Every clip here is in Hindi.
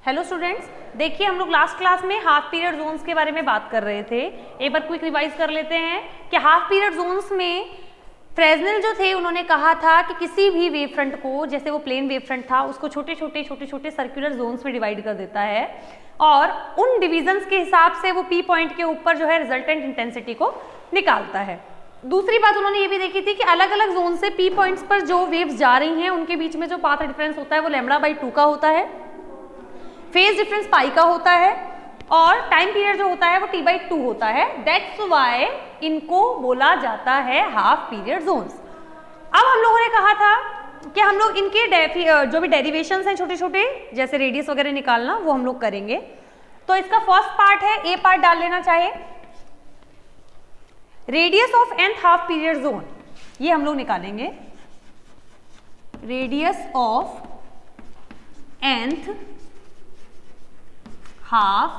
हेलो स्टूडेंट्स, देखिए हम लोग लास्ट क्लास में हाफ पीरियड जोन्स के बारे में बात कर रहे थे। एक बार क्विक रिवाइज कर लेते हैं कि हाफ पीरियड जोन्स में फ्रेस्नेल जो थे उन्होंने कहा था कि किसी भी वेव फ्रंट को, जैसे वो प्लेन वेव फ्रंट था, उसको छोटे छोटे सर्कुलर जोन्स में डिवाइड कर देता है और उन डिविजन्स के हिसाब से वो पी पॉइंट के ऊपर जो है रिजल्टेंट इंटेंसिटी को निकालता है। दूसरी बात उन्होंने ये भी देखी थी कि अलग अलग जोन से पी पॉइंट्स पर जो वेव्स जा रही हैं उनके बीच में जो पाथ डिफरेंस होता है वो λ/2 का होता है, फेज डिफरेंस पाई का होता है और टाइम पीरियड जो होता है वो T/2 होता है। दैट्स व्हाई इनको बोला जाता है हाफ पीरियड जोन्स। अब हम लोगों ने कहा था कि हम लोग इनके जो भी डेरिवेशंस हैं छोटे छोटे, जैसे रेडियस वगैरह निकालना, वो हम लोग करेंगे। तो इसका फर्स्ट पार्ट है, ए पार्ट डाल लेना चाहिए, radius of nth half period zone, ये हम लोग निकालेंगे। Radius of nth half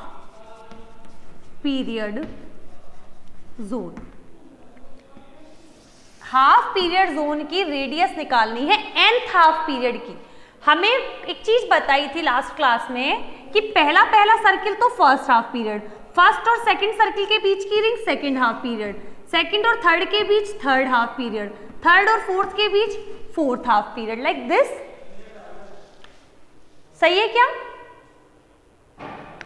period zone. Half period zone की रेडियस निकालनी है nth हाफ पीरियड की। हमें एक चीज बताई थी लास्ट क्लास में कि पहला सर्किल तो फर्स्ट हाफ पीरियड, फर्स्ट और सेकंड सर्किल के बीच की ring second half period, second और थर्ड के बीच थर्ड हाफ पीरियड, थर्ड और फोर्थ के बीच fourth half period, like this. सही है क्या?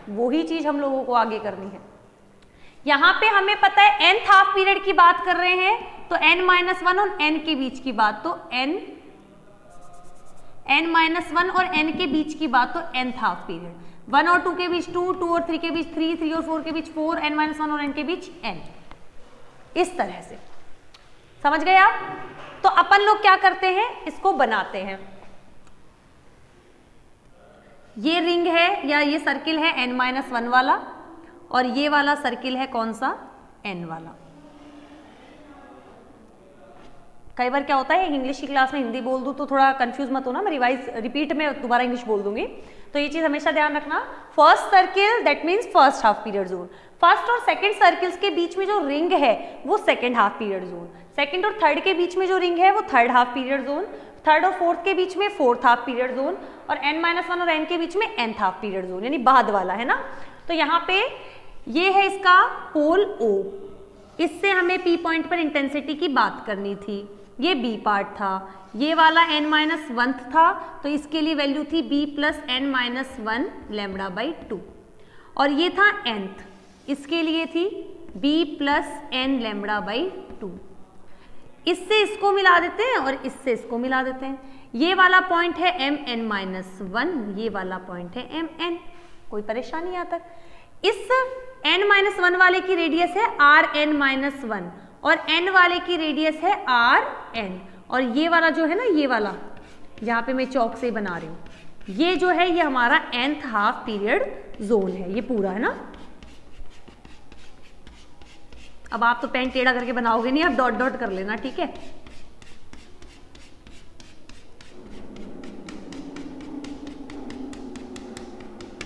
वही चीज हम लोगों को आगे करनी है। यहां पे हमें पता है nth हाफ पीरियड की बात कर रहे हैं तो n-1 और n के बीच की बात, तो n-1 और n के बीच की बात, तो nth हाफ पीरियड। 1 और 2 के बीच 2, 2 और 3 के बीच 3, 3 और 4 के बीच 4, n-1 और n के बीच n। इस तरह से समझ गए आप? तो अपन लोग क्या करते हैं, इसको बनाते हैं। ये रिंग है या ये सर्किल है n-1 वाला और ये वाला सर्किल है कौन सा, n वाला। कई बार क्या होता है इंग्लिश की क्लास में हिंदी बोल दूं तो थोड़ा कंफ्यूज मत होना, मैं रिपीट में दोबारा इंग्लिश बोल दूंगी। तो ये चीज हमेशा ध्यान रखना, first circle that means first half period zone, first और सेकंड सर्किल्स के बीच में जो रिंग है वो second half period zone, second और थर्ड के बीच में जो रिंग है वो third half period zone, third और फोर्थ के बीच में फोर्थ हाफ पीरियड जोन और n-1 और n के बीच में nth हाफ पीरियड जोन, यानी बाद वाला है ना। तो यहाँ पे ये है इसका पोल O, इससे हमें P पॉइंट पर इंटेंसिटी की बात करनी थी। ये B पार्ट था, ये वाला n-1 था तो इसके लिए वैल्यू थी B + n-1 λ/2 और ये था nth, इसके लिए थी B + n λ/2। इससे इसको मिला देते हैं और इससे इसको मिला देते हैं। ये वाला पॉइंट है mn-1, ये वाला पॉइंट है mn। कोई परेशानी यहाँ तक? इस n-1 वाले की रेडियस है rn-1 और n वाले की रेडियस है rn और ये वाला जो है ना, ये वाला जहाँ पे मैं चौक से बना रही हूँ, ये जो है ये हमारा nth हाफ पीरियड जोन है, ये पूरा है ना। अब आप तो पेन टेढ़ा करके बनाओगे नहीं, आप डॉट डॉट कर लेना, ठीक है।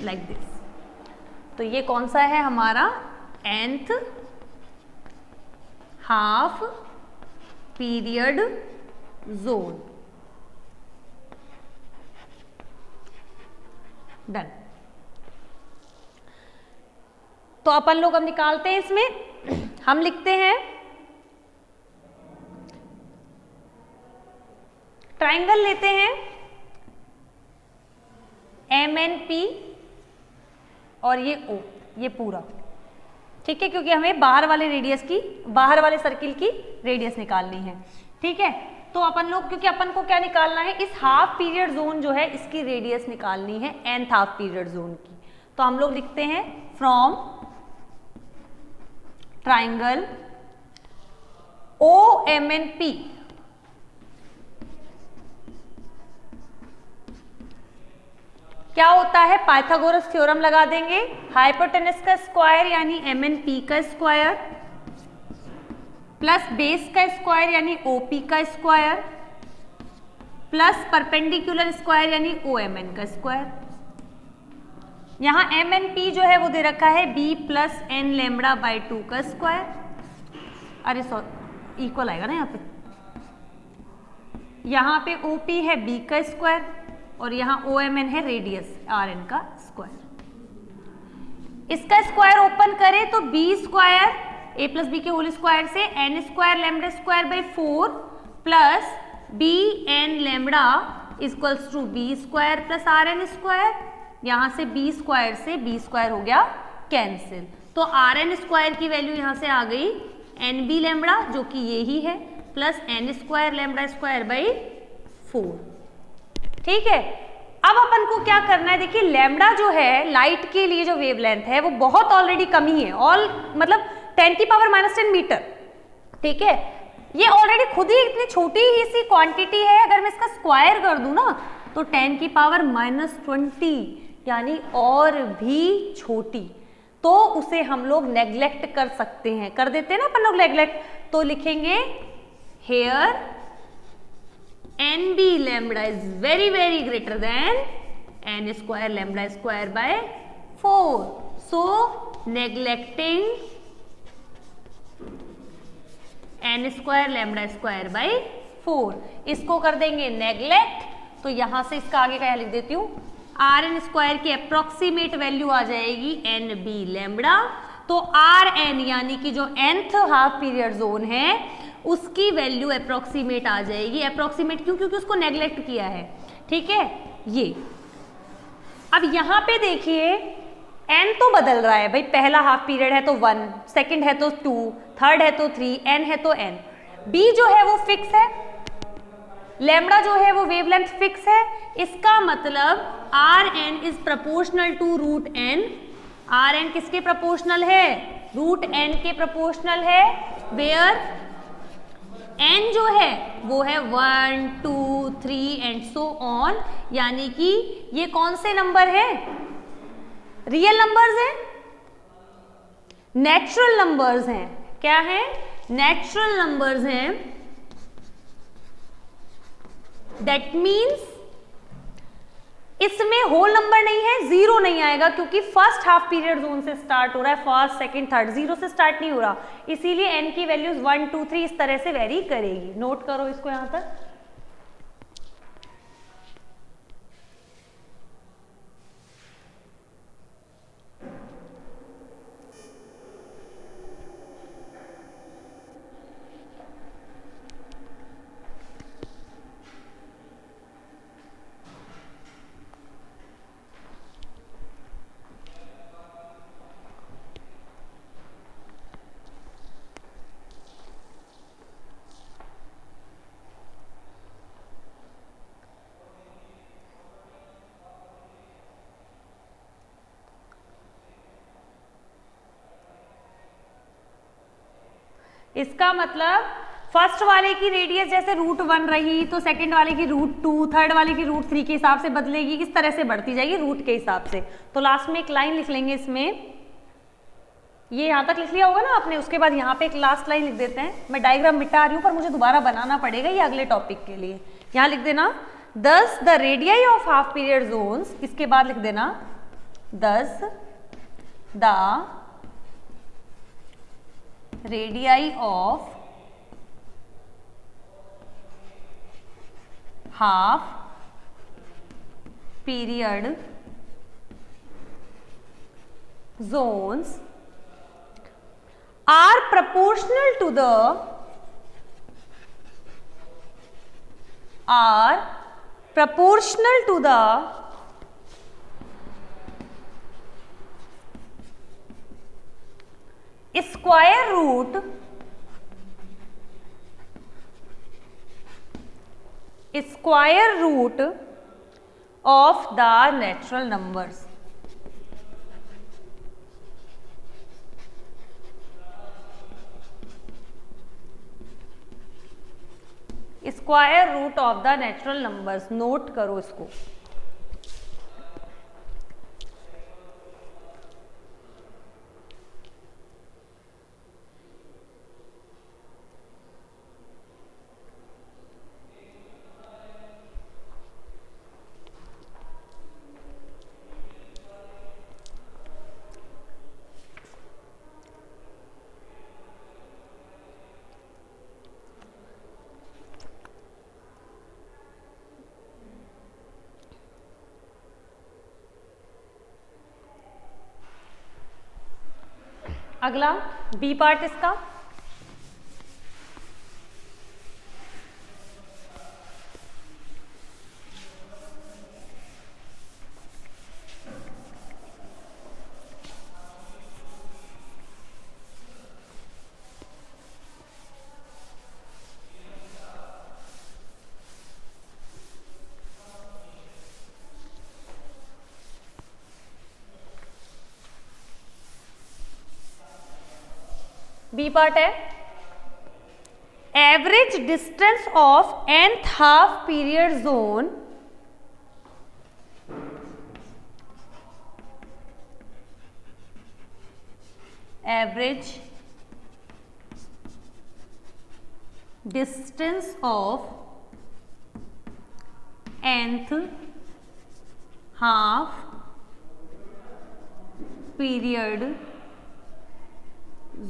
Like this. तो ये कौन सा है हमारा nth half period zone. Done. तो अपन लोग अब निकालते हैं, इसमें हम लिखते हैं ट्राइंगल लेते हैं MNP और ये O, ये पूरा, ठीक है, क्योंकि हमें बाहर वाले सर्किल की रेडियस निकालनी है, ठीक है। तो अपन लोग, क्योंकि अपन को क्या निकालना है, इस हाफ पीरियड जोन जो है इसकी रेडियस निकालनी है nth हाफ पीरियड जोन की। तो हम लोग लिखते हैं फ्रॉम ट्राइंगल OMNP क्या होता है, पाइथागोरस थ्योरम लगा देंगे। हाइपोटेनस का स्क्वायर यानी MNP का स्क्वायर प्लस बेस का स्क्वायर यानी OP का स्क्वायर प्लस परपेंडिकुलर स्क्वायर यानी OMN का स्क्वायर। यहाँ MNP जो है वो दे रखा है B + n λ/2 का स्क्वायर, अरे सॉरी इक्वल आएगा ना यहाँ पे OP है B का स्क्वायर और यहाँ OMN है रेडियस RN का स्क्वायर। इसका स्क्वायर ओपन करें तो B square A plus B के होल स्क्वायर से N square lambda square by 4 plus B N lambda equals to B square plus R N square. यहाँ से बी स्क्वायर से बी स्क्वायर हो गया कैंसिल, तो आर एन स्क्वायर की वैल्यू यहाँ से आ गई एन बी लैम्बडा जो कि ये ही है plus N square lambda square by 4। ठीक है, अब अपन को क्या करना है, देखिए लैम्बडा जो है लाइट के लिए जो वेवलेंथ है वो बहुत ऑलरेडी कमी है, मतलब 10⁻⁻10 मीटर। ठीक है, ये ऑलरेडी खुद ही इतनी छोटी ही सी क्वांटिटी है, अगर मैं इसका स्क्वायर कर दूं ना तो 10⁻⁻20 यानी और भी छोटी, तो उसे हम लोग नेग्लेक्ट कर सकते हैं, कर देते हैं ना अपन लोग नेग्लेक्ट, तो लिखेंगे here N B lambda is very very greater than N square lambda square by 4, so neglecting N square lambda square by 4, इसको कर देंगे नेग्लेक्ट, तो यहां से इसका आगे का यहां लिख देती हूं आर एन स्क्वायर की अप्रोक्सीमेट वैल्यू आ जाएगी एन बी लैम्बडा, तो आर एन यानी कि जो nth हाफ पीरियड जोन है उसकी वैल्यू अप्रोक्सीमेट आ जाएगी। अप्रोक्सीमेट क्यों? क्योंकि उसको नेग्लेक्ट किया है। ठीक है, ये अब यहां पे देखिए n तो बदल रहा है भाई, पहला हाफ पीरियड है तो 1, सेकंड है तो 2, थर्ड है तो 3, n है तो n, b जो है वो फिक्स है, लैम्बडा जो है वो वेवलेंथ फिक्स है, इसका मतलब R N is proportional to root N. R N किसके प्रपोर्शनल है? रूट एन के प्रपोर्शनल है, वेयर एन जो है वो है 1, 2, 3 एंड सो ऑन, यानी कि ये कौन से नंबर है? रियल नंबर्स हैं, नेचुरल नंबर्स हैं। क्या है? नेचुरल नंबर्स हैं। दैट मीन्स इसमें होल नंबर नहीं है, जीरो नहीं आएगा, क्योंकि फर्स्ट हाफ पीरियड जोन से स्टार्ट हो रहा है, फर्स्ट सेकंड थर्ड, जीरो से स्टार्ट नहीं हो रहा, इसीलिए एन की वैल्यूज 1, 2, 3 इस तरह से वेरी करेगी। नोट करो इसको यहां तक। इसका मतलब फर्स्ट वाले की रेडियस जैसे √1 रही तो सेकंड वाले की √2, थर्ड वाले की √3 के हिसाब से बदलेगी, इस तरह से बढ़ती जाएगी रूट के हिसाब से। तो लास्ट में एक लाइन लिख लेंगे इसमें, ये यहां तक लिख लिया होगा ना आपने, उसके बाद यहाँ पे एक लास्ट लाइन लिख देते हैं। मैं डायग्राम मिटा रही हूँ पर मुझे दोबारा बनाना पड़ेगा ये अगले टॉपिक के लिए। यहाँ लिख देना thus the radii of half period zones, इसके बाद लिख देना thus the radii of half period zones are proportional to the square root of the natural numbers। Square root of the natural numbers, note करो इसको। अगला बी पार्ट इसका, बी पार्ट है average distance of nth half period zone average distance of nth half period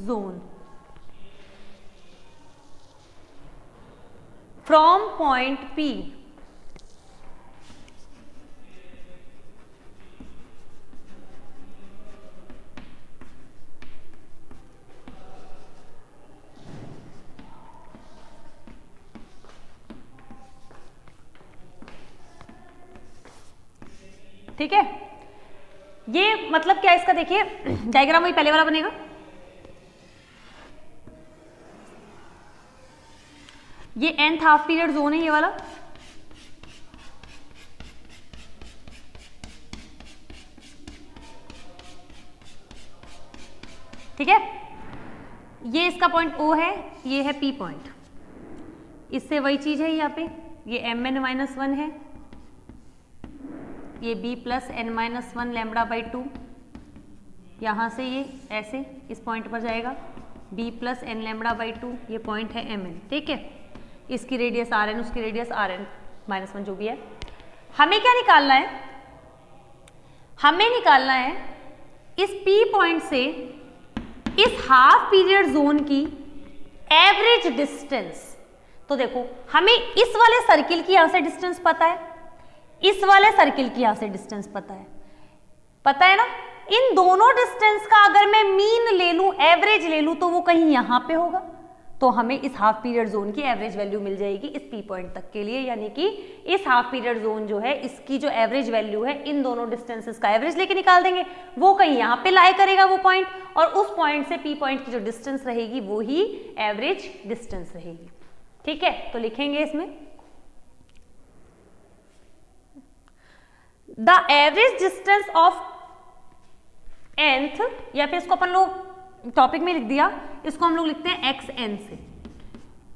zone from point P ठीक है। ये मतलब क्या इसका, देखिए डायग्राम वही पहले वाला बनेगा। ये nth हाफ पीरियड जोन है ये वाला, ठीक है। ये इसका पॉइंट O है, ये है P पॉइंट। इससे वही चीज है यहाँ पे, ये mn-1 है, ये b plus n-1 lambda by 2, यहाँ से ये ऐसे इस पॉइंट पर जाएगा b plus n lambda by 2, ये पॉइंट है mn, ठीक है। इसकी रेडियस rn, उसकी रेडियस rn-1 जो भी है। हमें क्या निकालना है, हमें निकालना है इस p पॉइंट से इस हाफ पीरियड जोन की एवरेज डिस्टेंस। तो देखो हमें इस वाले सर्किल की यहां से डिस्टेंस पता है, इस वाले सर्किल की यहां से डिस्टेंस पता है ना। इन दोनों डिस्टेंस का अगर मैं मीन ले लूं, एवरेज ले लूं, तो वो कहीं यहां पे होगा। तो हमें इस हाफ पीरियड जोन की एवरेज वैल्यू मिल जाएगी इस पी पॉइंट तक के लिए, यानी कि इस हाफ पीरियड जोन जो है इसकी जो एवरेज वैल्यू है इन दोनों डिस्टेंसेस का एवरेज लेके निकाल देंगे, वो कहीं यहाँ पे लाई करेगा वो पॉइंट, और उस पॉइंट से पी पॉइंट की जो डिस्टेंस रहेगी वो ही एवरेज डिस्टेंस रहेगी, ठीक है। तो लिखेंगे इसमें the average distance of nth, या फिर इसको अपन लोग टॉपिक में लिख दिया, इसको हम लोग लिखते हैं xn से,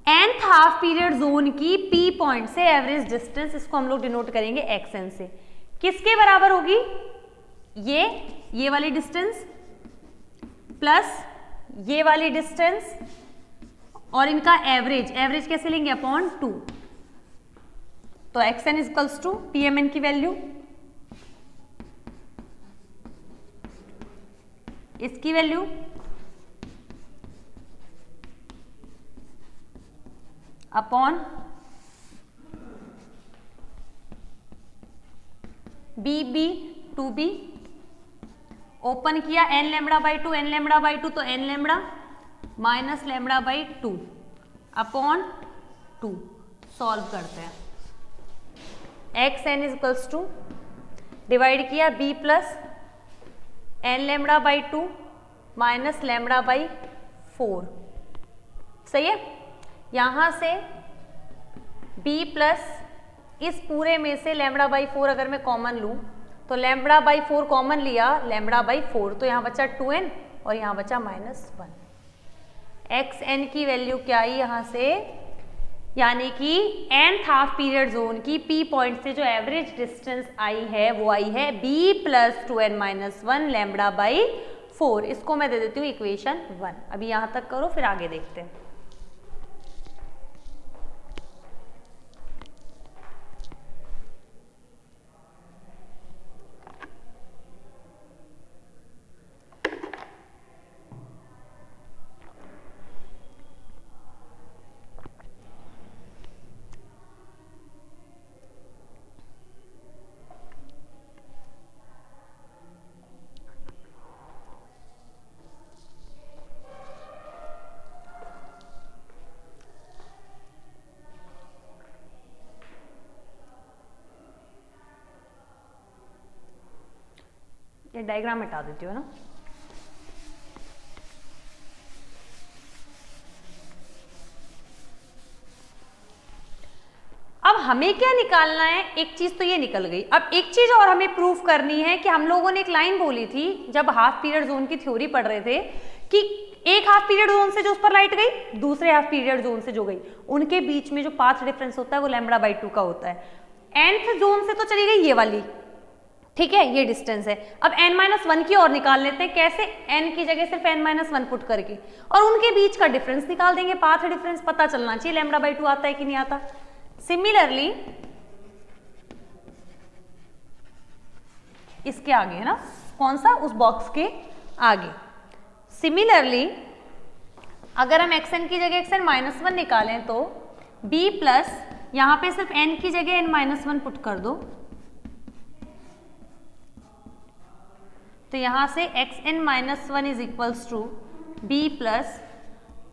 nth हाफ पीरियड जोन की p पॉइंट से एवरेज डिस्टेंस, इसको हम लोग डिनोट करेंगे xn से। किसके बराबर होगी, ये वाली डिस्टेंस प्लस ये वाली डिस्टेंस और इनका एवरेज कैसे लेंगे, अपॉन 2। तो xn इक्वल्स टू pmn की वैल्यू, इसकी value upon B 2b, open किया n लैम्बडा बाई 2 तो n lambda minus lambda by 2 upon 2। Solve करते हैं, xn इक्वल्स टू डिवाइड किया b plus n lambda by 2 minus lambda by 4, सही है। यहां से b प्लस इस पूरे में से लैम्बडा बाई 4 अगर मैं कॉमन लूं तो लैम्बडा बाई 4 कॉमन लिया, लैम्बडा बाई 4, तो यहां बचा 2n और यहां बचा -1। xn की वैल्यू क्या आई यहां से, यानी कि nth हाफ पीरियड जोन की p पॉइंट से जो एवरेज डिस्टेंस आई है वो आई है b plus 2n-1 lambda by 4। इसको मैं दे देती हूँ इक्वेशन 1। अभी यहां तक करो, फिर आगे देखते हैं। मैं डायग्राम मिटा देती हूँ ना। अब हमें क्या निकालना है, एक चीज तो ये निकल गई। अब एक चीज और हमें प्रूफ करनी है कि हम लोगों ने एक लाइन बोली थी जब हाफ पीरियड जोन की थ्योरी पढ़ रहे थे कि एक हाफ पीरियड जोन से जो उस पर लाइट गई, दूसरे हाफ पीरियड जोन से जो गई, उनके बीच में जो पाथ डिफरेंस होता है वो λ/2 का होता है। nth जोन से तो चली गई ये वाली, ठीक है, ये डिस्टेंस है। अब n-1 की और निकाल लेते हैं। कैसे? n की जगह सिर्फ n-1 पुट करके, और उनके बीच का डिफरेंस निकाल देंगे। पाथ डिफरेंस पता चलना चाहिए λ/2 आता है कि नहीं आता। सिमिलरली इसके आगे है ना, कौन सा, उस बॉक्स के आगे। सिमिलरली अगर हम xn की जगह xn-1 निकालें तो b प्लस, यहां पे सिर्फ n की जगह n-1 पुट कर दो, तो यहां से xn-1 is equals to b plus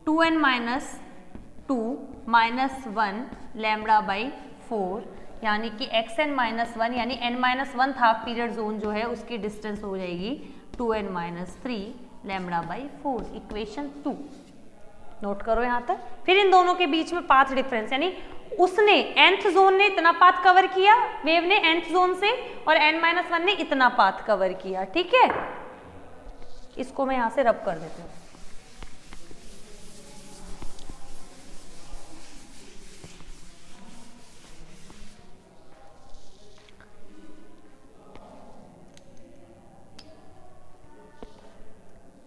2n-2 minus 1 λ/4, यानी कि xn-1 यानी n-1 हाफ पीरियड जोन जो है उसकी डिस्टेंस हो जाएगी 2n-3 λ/4। इक्वेशन 2 नोट करो यहां तक। फिर इन दोनों के बीच में पाथ डिफरेंस, यानी उसने nth जोन ने इतना पाथ कवर किया, वेव ने nth जोन से, और n-1 ने इतना पाथ कवर किया, ठीक है। इसको मैं यहां से रब कर देती हूँ।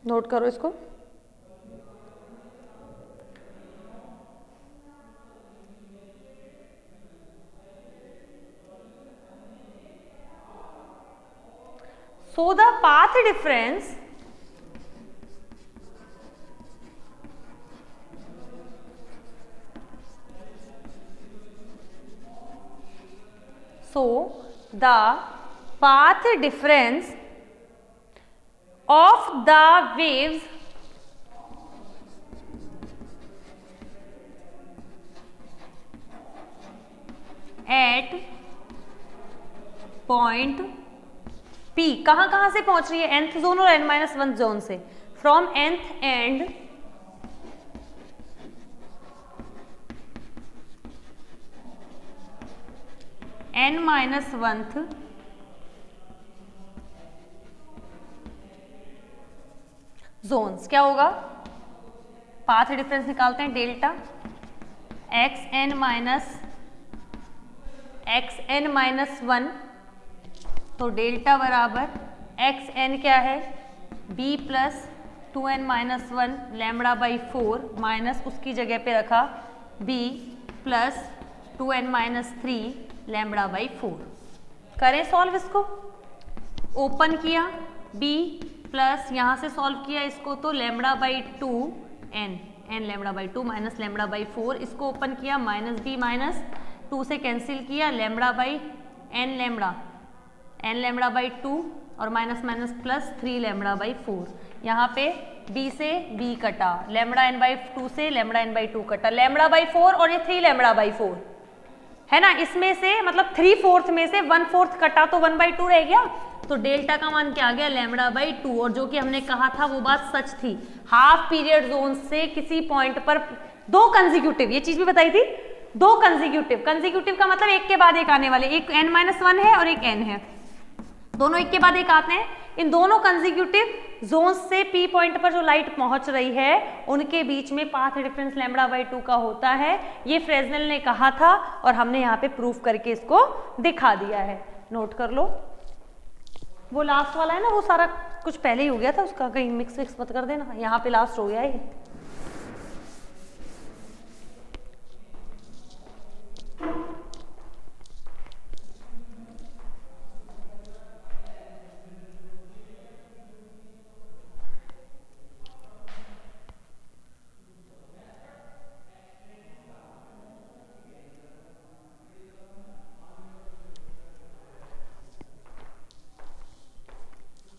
नोट करो इसको। So the path difference of the waves at point P कहां से पहुंच रही है, nth जोन और n-1 जोन से, from nth and n-1th Jones. क्या होगा, पाथ डिफरेंस निकालते हैं, डेल्टा xn-1, तो डेल्टा बराबर xn क्या है, b प्लस 2n-1 λ/4 माइनस उसकी जगह पे रखा b प्लस 2n-3 λ/4। करें सॉल्व इसको। ओपन किया b प्लस यहाँ से सॉल्व किया इसको तो λ/2 n λ/2 माइनस λ/4, इसको ओपन किया माइनस b माइनस 2 से कैंसिल किया n λ/2 और माइनस माइनस प्लस 3 λ/4। यहाँ पे b से b कटा, λn/2 से λn/2 कटा, λ/4 और ये 3 λ/4 है ना, इसमें से मतलब 3/4 में से 1/4 कटा तो 1/2 रह गया, तो डेल्टा का मान क्या आ गया, λ/2। और जो कि हमने कहा था वो बात सच थी, हाफ पीरियड जोन से किसी पॉइंट पर दो कंसेक्यूटिव, ये चीज भी बताई थी, दो कंसेक्यूटिव का मतलब एक के बाद एक आने वाले, एक n-1 है और एक n है, दोनों एक के बाद एक आते हैं। इन दोनों कंसेक्यूटिव जोन से p पॉइंट पर जो लाइट पहुंच रही है उनके बीच में पाथ डिफरेंस λ/2 का होता है। ये फ्रेजनेल ने कहा था और हमने यहाँ पे प्रूफ करके इसको दिखा दिया है, नोट कर लो। वो लास्ट वाला है ना, वो सारा कुछ पहले ही हो गया था, उसका कहीं मिक्स मत कर देना, यहाँ पे लास्ट हो गया है।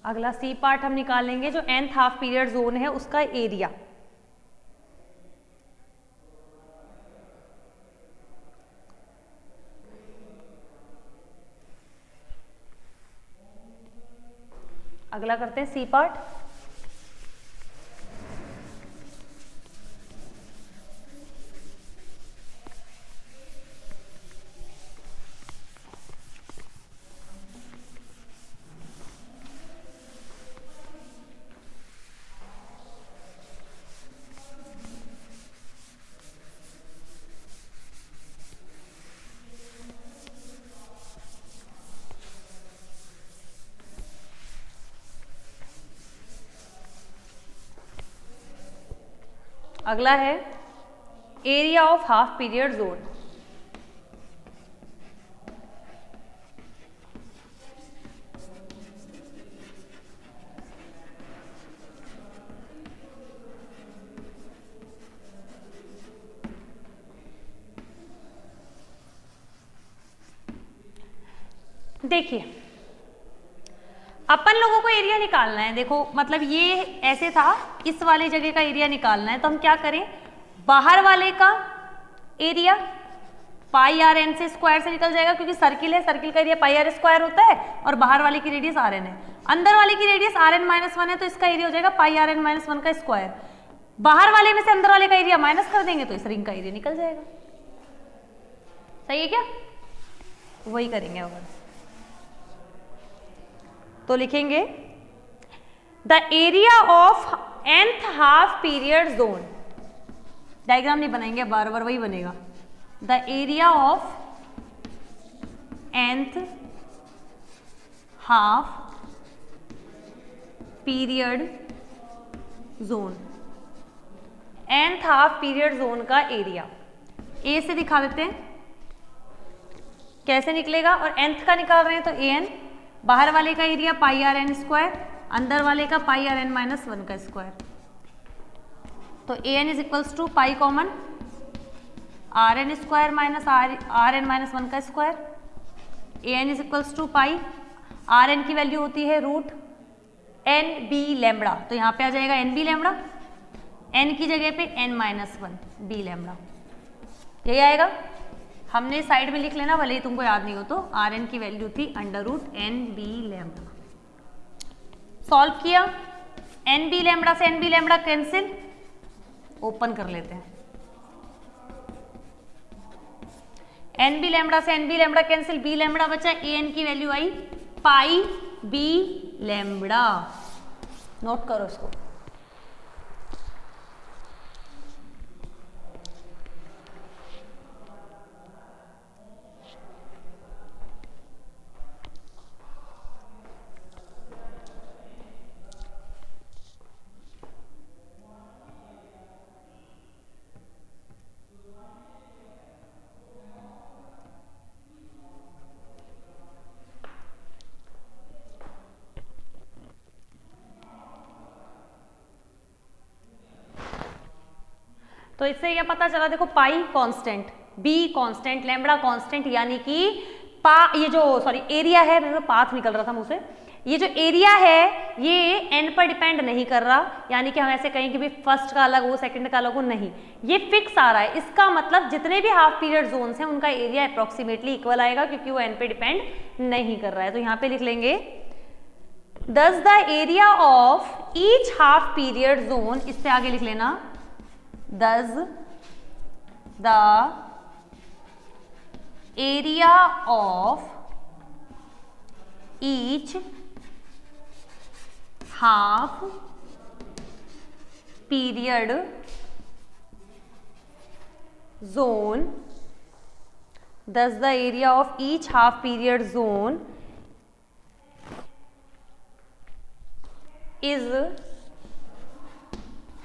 अगला सी पार्ट हम निकालेंगे, जो nth हाफ पीरियड जोन है उसका एरिया। अगला करते हैं सी पार्ट। अगला है area of half period zone. देखिए अपन लोगों को एरिया निकालना है। देखो मतलब ये ऐसे था, इस वाले जगह का एरिया निकालना है, तो हम क्या करें, बाहर वाले का एरिया पाई आर एन से स्क्वायर से निकल जाएगा, क्योंकि सर्किल है, सर्किल का एरिया पाई आर स्क्वायर होता है और बाहर वाले की रेडियस आर एन है। अंदर वाले की radius R N minus one है, तो इसका एरिया हो जाएगा pi R N minus one का स्क्वायर। बाहर वाले में से अंदर वाले का एरिया माइनस कर देंगे तो इस रिंग का एरिया निकल जाएगा। सही है क्या? वही करेंगे अगर तो लिखेंगे the area of nth half period zone. Diagram नहीं बनाएंगे, बार बार वही बनेगा। The area of nth half period zone. nth half period zone का एरिया ए से दिखा देते हैं कैसे निकलेगा, और nth का निकाल रहे हैं तो an, बाहर वाले का area pi R N square, अंदर वाले का pi R N minus one का स्क्वायर। तो A N is equals to pi common R N square minus R N minus one का square. A N is equals to pi, R N की वैल्यू होती है रूट एन बी लैम्बडा, तो यहाँ पे आ जाएगा एन बी लैम्बडा, एन की जगह पे N minus one B lambda, यही आएगा। हमने साइड में लिख लेना, भले ही तुमको याद नहीं हो तो। आर एन की वैल्यू थी under root N B lambda. Solve किया, एन बी लैम्बडा से N B lambda cancel, open कर लेते हैं। एन बी लैम्बडा से N B lambda cancel, B lambda बचा, ए एन की वैल्यू आई पाई बी लैम्बडा। नोट करो इसको। तो इससे यह पता चला, देखो pi constant, B constant, lambda constant, यानी कि ये जो सॉरी एरिया है, मेरे पाथ निकल रहा था मुझसे, ये जो एरिया है ये एन पर डिपेंड नहीं कर रहा, यानी कि हम ऐसे कहें कि भी फर्स्ट का अलग हो सेकंड का अलग हो, नहीं, ये फिक्स आ रहा है। इसका मतलब जितने भी हाफ पीरियड जोन्स हैं उनका एरिया अप्रोक्सीमेटली इक्वल आएगा, क्योंकि वो एन पे डिपेंड नहीं कर रहा है। तो यहाँ पे लिख लेंगे दस the area of each half period zone, इससे आगे लिख लेना thus the area of each half period zone, thus the area of each half period zone is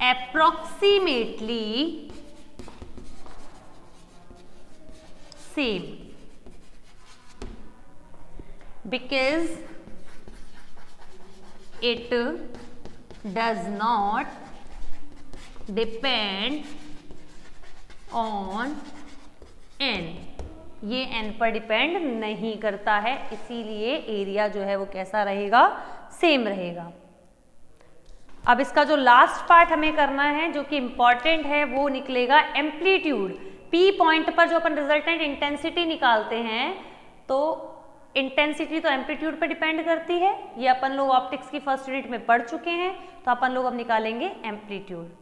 approximately same, because it does not depend on n, ये n पर डिपेंड नहीं करता है, इसीलिए एरिया जो है वो कैसा रहेगा, सेम रहेगा। अब इसका जो लास्ट पार्ट हमें करना है जो कि इंपॉर्टेंट है, वो निकलेगा एम्पलीट्यूड। पी पॉइंट पर जो अपन रिजल्टेंट इंटेंसिटी निकालते हैं तो इंटेंसिटी तो एम्पलीट्यूड पर डिपेंड करती है, ये अपन लोग ऑप्टिक्स की फर्स्ट यूनिट में पढ़ चुके हैं, तो अपन लोग अब निकालेंगे एम्पलीट्यूड।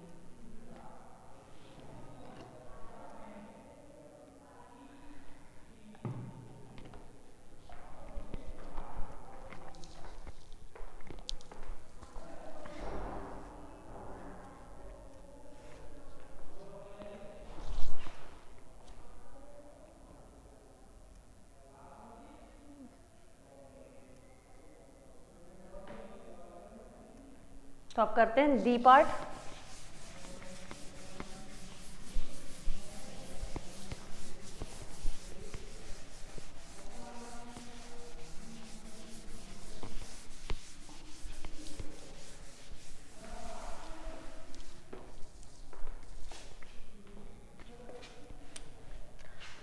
तो अब करते हैं डी पार्ट।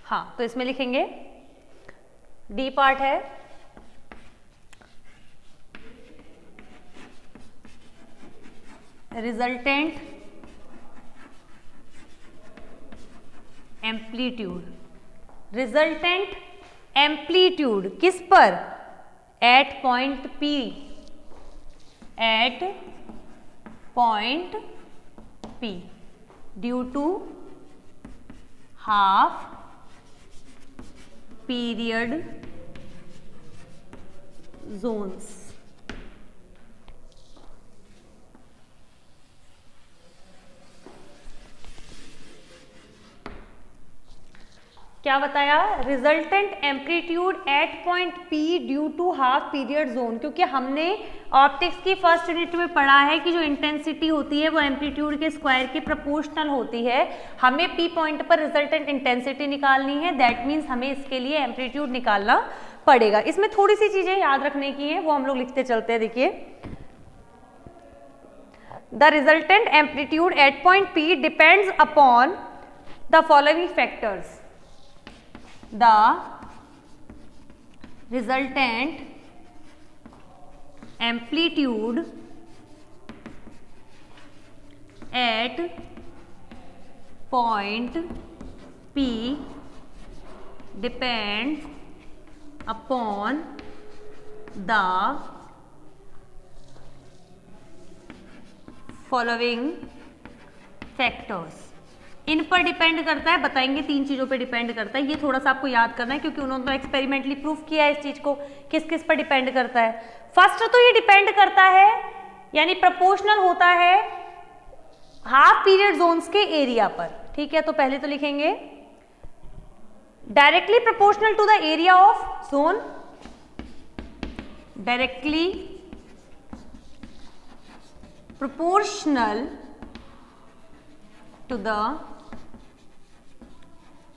हाँ, तो इसमें लिखेंगे डी पार्ट है रिजल्टेंट एम्पलीट्यूड, रिजल्टेंट एम्पलीट्यूड किस पर? At point P, at point P due to half period zones. क्या बताया? Resultant amplitude at point P due to half period zone, क्योंकि हमने ऑप्टिक्स की फर्स्ट यूनिट में पढ़ा है कि जो इंटेंसिटी होती है वो एम्पलीट्यूड के स्क्वायर के प्रोपोर्शनल होती है। हमें P पॉइंट पर रिजल्टेंट इंटेंसिटी निकालनी है, दैट मीन्स हमें इसके लिए एम्पलीट्यूड निकालना पड़ेगा। इसमें थोड़ी सी चीजें याद रखने की है, वो हम लोग लिखते चलते हैं। देखिए, the resultant amplitude at point P depends upon the following factors. The resultant amplitude at point P depends upon the following factors। इन पर डिपेंड करता है, बताएंगे 3 चीजों पे डिपेंड करता है। ये थोड़ा सा आपको याद करना है क्योंकि उन्होंने तो एक्सपेरिमेंटली प्रूफ किया है इस चीज को, किस किस पर डिपेंड करता है। फर्स्ट तो ये डिपेंड करता है यानी प्रोपोर्शनल होता है हाफ पीरियड जोन्स के एरिया पर। ठीक है, तो पहले तो लिखेंगे directly proportional to the area of zone, directly proportional to the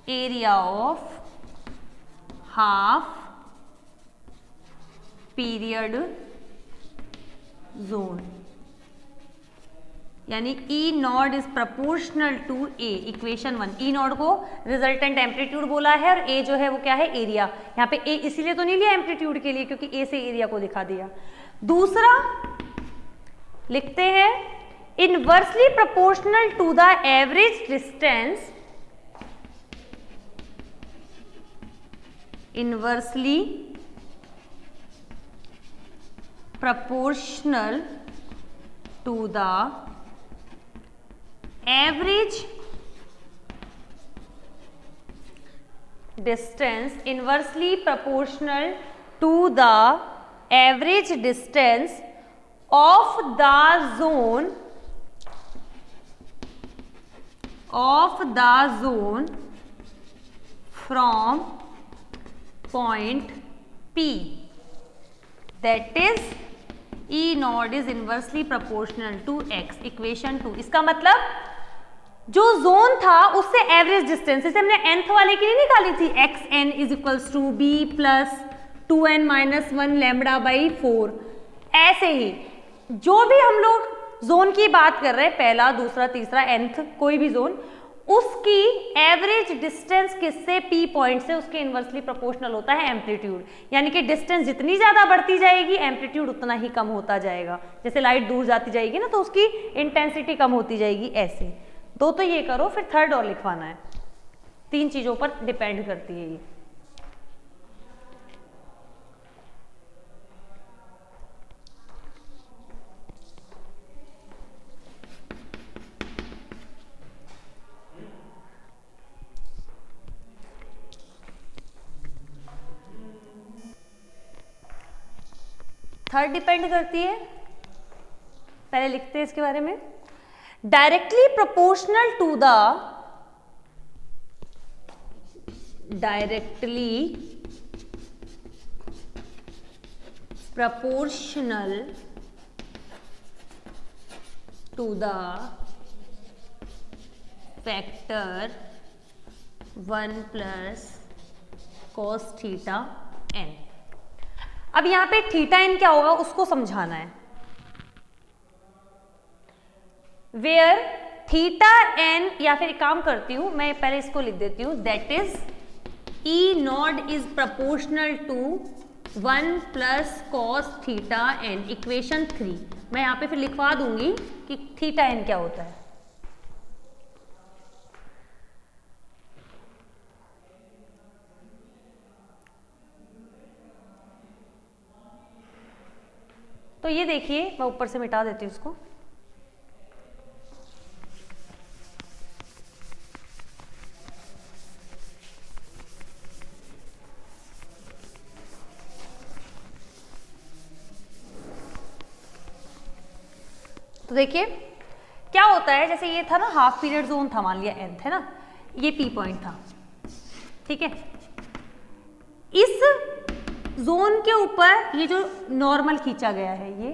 area of half period zone, यानी E naught is proportional to A। Equation 1, E naught को रिजल्टेंट एम्पलीट्यूड बोला है और A जो है वो क्या है? एरिया। यहाँ पे A इसीलिए तो नहीं लिया एम्पलीट्यूड के लिए क्योंकि A से एरिया को दिखा दिया। दूसरा लिखते हैं inversely proportional to the average distance, inversely proportional to the average distance, inversely proportional to the average distance of the zone from point P, that is E naught is inversely proportional to X। Equation 2, इसका मतलब जो जोन था उससे एवरेज डिस्टेंस, जैसे हमने nth वाले की नहीं निकाली थी, xn is equals to b plus 2n minus 1 lambda by 4, ऐसे ही जो भी हम लोग जोन की बात कर रहे हैं, पहला दूसरा तीसरा nth कोई भी जोन, उसकी एवरेज डिस्टेंस किससे? P पॉइंट से, उसके इनवर्सली प्रोपोर्शनल होता है एम्पलीट्यूड। यानी कि डिस्टेंस जितनी ज्यादा बढ़ती जाएगी एम्पलीट्यूड उतना ही कम होता जाएगा। जैसे लाइट दूर जाती जाएगी ना तो उसकी इंटेंसिटी कम होती जाएगी। ऐसे दो तो ये करो, फिर थर्ड और लिखवाना है। 3 चीजों पर डिपेंड करती है ये। थर्ड डिपेंड करती है, पहले लिखते हैं इसके बारे में। Directly proportional to the, directly proportional to the factor 1 plus cos theta n। अब यहां पे थीटा n क्या होगा उसको समझाना है। वेयर थीटा n, या फिर एक काम करती हूं मैं, पहले इसको लिख देती हूं, that is E naught is proportional to 1 plus cos theta N, equation 3। मैं यहां पे फिर लिखवा दूंगी कि थीटा एन क्या होता है। तो ये देखिए, मैं ऊपर से मिटा देती हूं इसको। तो देखिए क्या होता है, जैसे ये था ना हाफ पीरियड जोन था, मान लिया nth है ना, ये P पॉइंट था, ठीक है। इस जोन के ऊपर ये जो नॉर्मल खींचा गया है ये,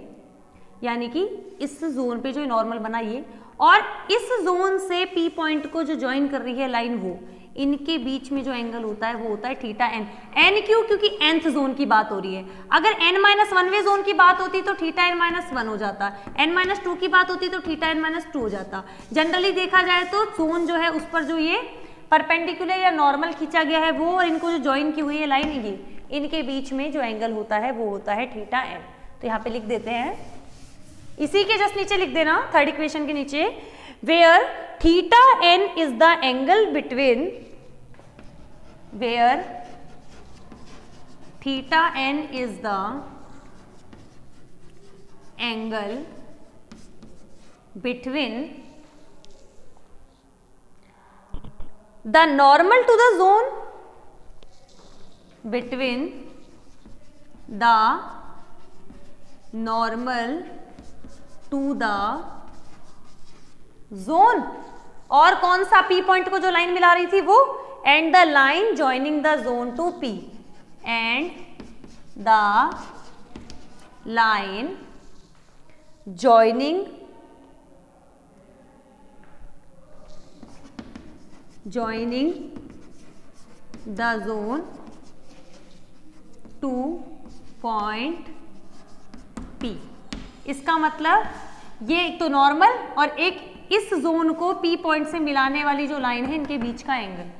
यानी कि इस जोन पे जो नॉर्मल बना ये, और इस जोन से P पॉइंट को जो ज्वाइन कर रही है लाइन, वो इनके बीच में जो एंगल होता है वो होता है थीटा एन। एन क्यों? क्योंकि nth जोन की बात हो रही है। अगर n-1वें जोन की बात होती तो थीटा n-1 हो जाता, n-2 की बात होती तो थीटा n-2 हो जाता। जनरली देखा जाए तो जोन जो है उस पर जो ये परपेंडिकुलर या नॉर्मल खींचा गया है वो, और इनको जो ज्वाइन की हुई है लाइन, ये इनके बीच में जो एंगल होता है वो होता है थीटा एन। तो यहाँ पे लिख देते हैं, इसी के जस्ट नीचे लिख देना, थर्ड इक्वेशन के नीचे, where theta N is the angle between, where theta N is the angle between the normal to the zone, between the normal to the zone, और कौन सा P पॉइंट को जो लाइन मिला रही थी वो, and the line joining the zone to P, and the line joining the zone to point P। इसका मतलब ये एक तो नॉर्मल और एक इस जोन को P पॉइंट से मिलाने वाली जो लाइन है, इनके बीच का angle,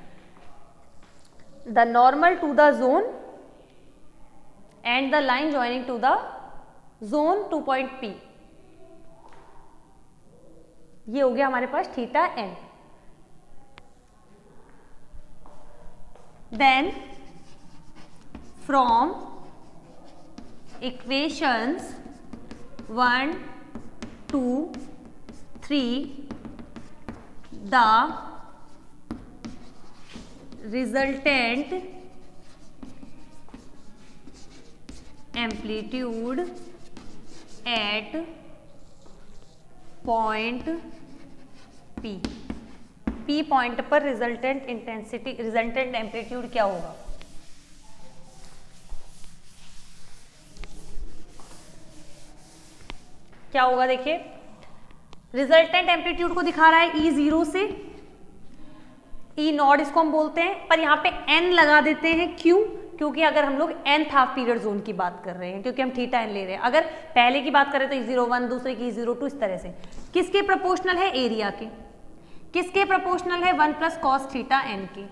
the normal to the zone and the line joining to the zone to point P, ये हो गया हमारे पास theta N. Then from equations 1, 2, 3 the resultant amplitude at point P, P point पर रिजल्टेंट इंटेंसिटी, रिजल्टेंट एम्पलीट्यूड क्या होगा? क्या होगा? देखिए रिजल्टेंट एम्पलीट्यूड को दिखा रहा है E0 से, E नॉट इसको हम बोलते हैं, पर यहाँ पे n लगा देते हैं। क्यों? क्योंकि अगर हम लोग nth हाफ पीरियड जोन की बात कर रहे हैं, क्योंकि हम थीटा n ले रहे हैं। अगर पहले की बात करें तो E01, दूसरे की E02, इस तरह से। किसके प्रोपोर्शनल है? एरिया के। किसके प्रोपोर्शनल है? 1 प्लस कॉस थीटा n के।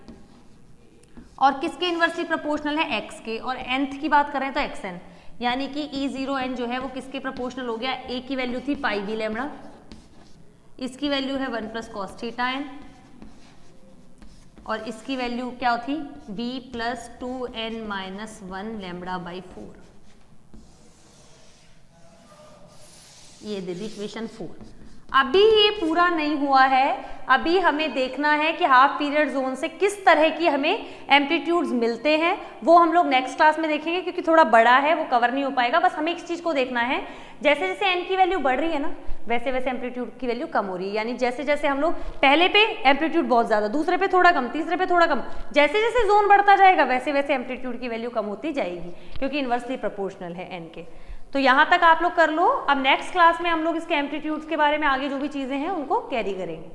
और किसके इनवर्सली प्रोपोर्शनल है? x के। और nth की बात कर रहे हैं तो xn, यानी कि E0n जो है वो किसके प्रोपोर्शनल हो गया? a की वैल्यू थी पाई बी लैम्बडा, इसकी वैल्यू है 1 प्लस कॉस थीटा एन, और इसकी वैल्यू क्या थी? b plus 2n-1 lambda by 4। ये दे दी इक्वेशन 4। अभी ये पूरा नहीं हुआ है, अभी हमें देखना है कि हाफ पीरियड जोन से किस तरह की हमें एम्पलीट्यूड्स मिलते हैं, वो हम लोग नेक्स्ट क्लास में देखेंगे क्योंकि थोड़ा बड़ा है, वो कवर नहीं हो पाएगा। बस हमें इस चीज़ को देखना है, जैसे जैसे एन की वैल्यू बढ़ रही है ना, वैसे वैसे एम्पलीट्यूड की वैल्यू कम हो रही है। यानी जैसे जैसे हम लोग पहले पे एम्पलीट्यूड बहुत ज़्यादा, दूसरे पे थोड़ा कम, तीसरे पे थोड़ा कम, जैसे जैसे जोन बढ़ता जाएगा वैसे वैसे एम्पलीट्यूड की वैल्यू कम होती जाएगी, क्योंकि इन्वर्सली प्रोपोर्शनल है एन के। तो यहाँ तक आप लोग कर लो। अब नेक्स्ट क्लास में हम लोग इसके एम्पलीट्यूड्स के बारे में आगे जो भी चीज़ें हैं उनको कैरी करेंगे।